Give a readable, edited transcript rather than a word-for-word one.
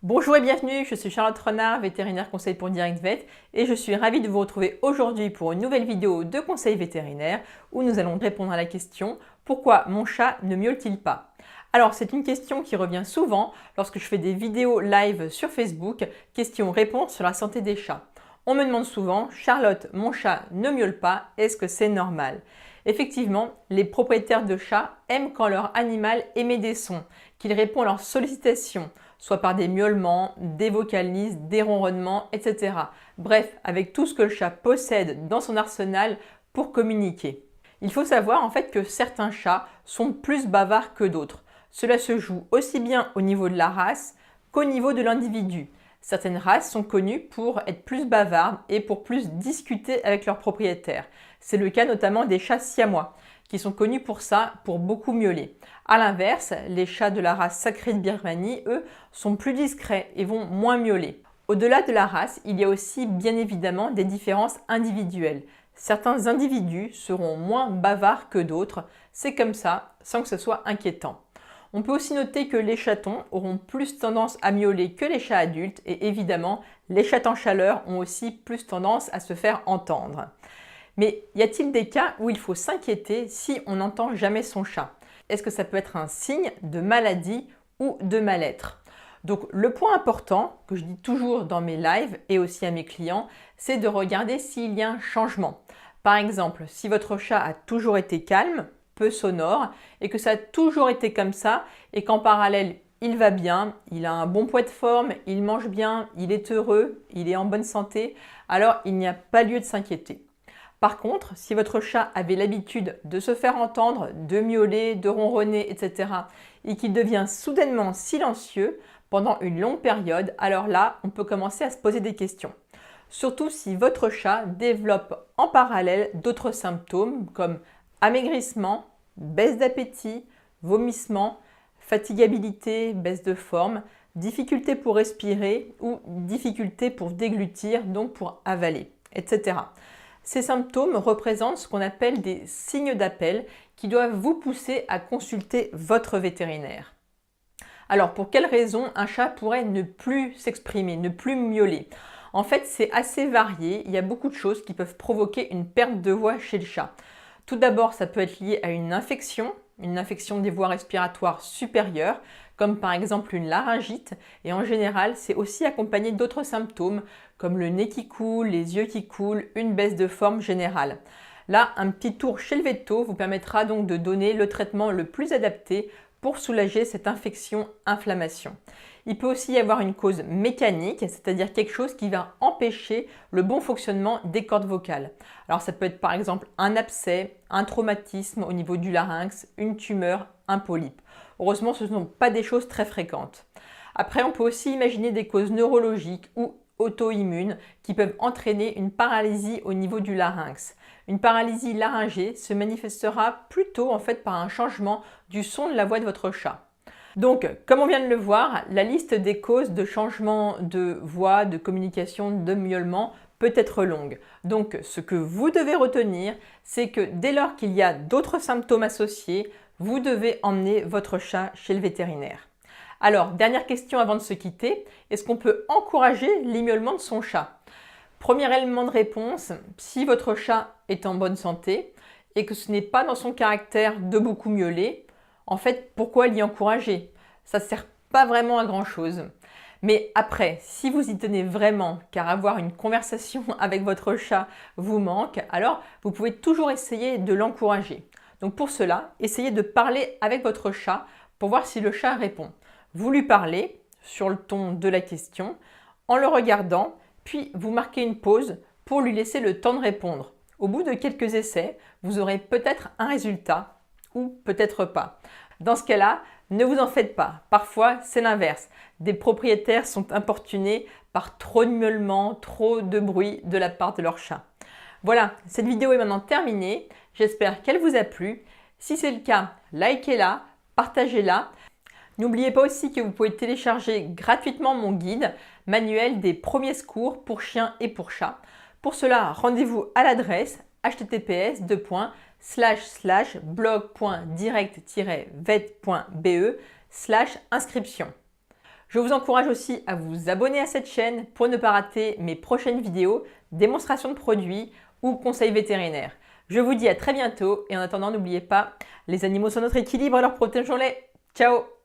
Bonjour et bienvenue, je suis Charlotte Renard, vétérinaire conseil pour Direct Vet et je suis ravie de vous retrouver aujourd'hui pour une nouvelle vidéo de conseil vétérinaire où nous allons répondre à la question « Pourquoi mon chat ne miaule-t-il pas ?» Alors c'est une question qui revient souvent lorsque je fais des vidéos live sur Facebook, questions-réponses sur la santé des chats. On me demande souvent « Charlotte, mon chat ne miaule pas, est-ce que c'est normal ?» Effectivement, les propriétaires de chats aiment quand leur animal émet des sons, qu'il répond à leurs sollicitations, soit par des miaulements, des vocalises, des ronronnements, etc. Bref, avec tout ce que le chat possède dans son arsenal pour communiquer. Il faut savoir en fait que certains chats sont plus bavards que d'autres. Cela se joue aussi bien au niveau de la race qu'au niveau de l'individu. Certaines races sont connues pour être plus bavardes et pour plus discuter avec leurs propriétaires. C'est le cas notamment des chats siamois, qui sont connus pour ça, pour beaucoup miauler. A l'inverse, les chats de la race sacrée de Birmanie, eux, sont plus discrets et vont moins miauler. Au-delà de la race, il y a aussi bien évidemment des différences individuelles. Certains individus seront moins bavards que d'autres, c'est comme ça, sans que ce soit inquiétant. On peut aussi noter que les chatons auront plus tendance à miauler que les chats adultes et évidemment, les chats en chaleur ont aussi plus tendance à se faire entendre. Mais y a-t-il des cas où il faut s'inquiéter si on n'entend jamais son chat? Est-ce que ça peut être un signe de maladie ou de mal-être? Donc le point important que je dis toujours dans mes lives et aussi à mes clients, c'est de regarder s'il y a un changement. Par exemple, si votre chat a toujours été calme, peu sonore, et que ça a toujours été comme ça, et qu'en parallèle, il va bien, il a un bon poids de forme, il mange bien, il est heureux, il est en bonne santé, alors il n'y a pas lieu de s'inquiéter. Par contre, si votre chat avait l'habitude de se faire entendre, de miauler, de ronronner, etc., et qu'il devient soudainement silencieux pendant une longue période, alors là, on peut commencer à se poser des questions. Surtout si votre chat développe en parallèle d'autres symptômes comme amaigrissement, baisse d'appétit, vomissement, fatigabilité, baisse de forme, difficulté pour respirer ou difficulté pour déglutir, donc pour avaler, etc. Ces symptômes représentent ce qu'on appelle des signes d'appel qui doivent vous pousser à consulter votre vétérinaire. Alors, pour quelles raisons un chat pourrait ne plus s'exprimer, ne plus miauler? En fait, c'est assez varié. Il y a beaucoup de choses qui peuvent provoquer une perte de voix chez le chat. Tout d'abord, ça peut être lié à une infection des voies respiratoires supérieures, comme par exemple une laryngite, et en général, c'est aussi accompagné d'autres symptômes, comme le nez qui coule, les yeux qui coulent, une baisse de forme générale. Là, un petit tour chez le véto vous permettra donc de donner le traitement le plus adapté pour soulager cette infection-inflammation. Il peut aussi y avoir une cause mécanique, c'est-à-dire quelque chose qui va empêcher le bon fonctionnement des cordes vocales. Alors ça peut être par exemple un abcès, un traumatisme au niveau du larynx, une tumeur, un polype. Heureusement, ce ne sont pas des choses très fréquentes. Après, on peut aussi imaginer des causes neurologiques ou auto-immunes qui peuvent entraîner une paralysie au niveau du larynx. Une paralysie laryngée se manifestera plutôt en fait par un changement du son de la voix de votre chat. Donc, comme on vient de le voir, la liste des causes de changement de voix, de communication, de miaulement peut être longue. Donc, ce que vous devez retenir, c'est que dès lors qu'il y a d'autres symptômes associés, vous devez emmener votre chat chez le vétérinaire. Alors, dernière question avant de se quitter, est-ce qu'on peut encourager les miaulements de son chat? Premier élément de réponse, si votre chat est en bonne santé et que ce n'est pas dans son caractère de beaucoup miauler, en fait, pourquoi l'y encourager? Ça ne sert pas vraiment à grand-chose. Mais après, si vous y tenez vraiment, car avoir une conversation avec votre chat vous manque, alors vous pouvez toujours essayer de l'encourager. Donc pour cela, essayez de parler avec votre chat pour voir si le chat répond. Vous lui parlez sur le ton de la question, en le regardant, puis vous marquez une pause pour lui laisser le temps de répondre. Au bout de quelques essais, vous aurez peut-être un résultat ou peut-être pas. Dans ce cas-là, ne vous en faites pas. Parfois, c'est l'inverse. Des propriétaires sont importunés par trop de miaulements, trop de bruit de la part de leur chat. Voilà, cette vidéo est maintenant terminée. J'espère qu'elle vous a plu. Si c'est le cas, likez-la, partagez-la. N'oubliez pas aussi que vous pouvez télécharger gratuitement mon guide manuel des premiers secours pour chiens et pour chats. Pour cela, rendez-vous à l'adresse https://blog.direct-vet.be/inscription. Je vous encourage aussi à vous abonner à cette chaîne pour ne pas rater mes prochaines vidéos, démonstrations de produits ou conseils vétérinaires. Je vous dis à très bientôt et en attendant, n'oubliez pas, les animaux sont notre équilibre, alors protégeons-les. Ciao!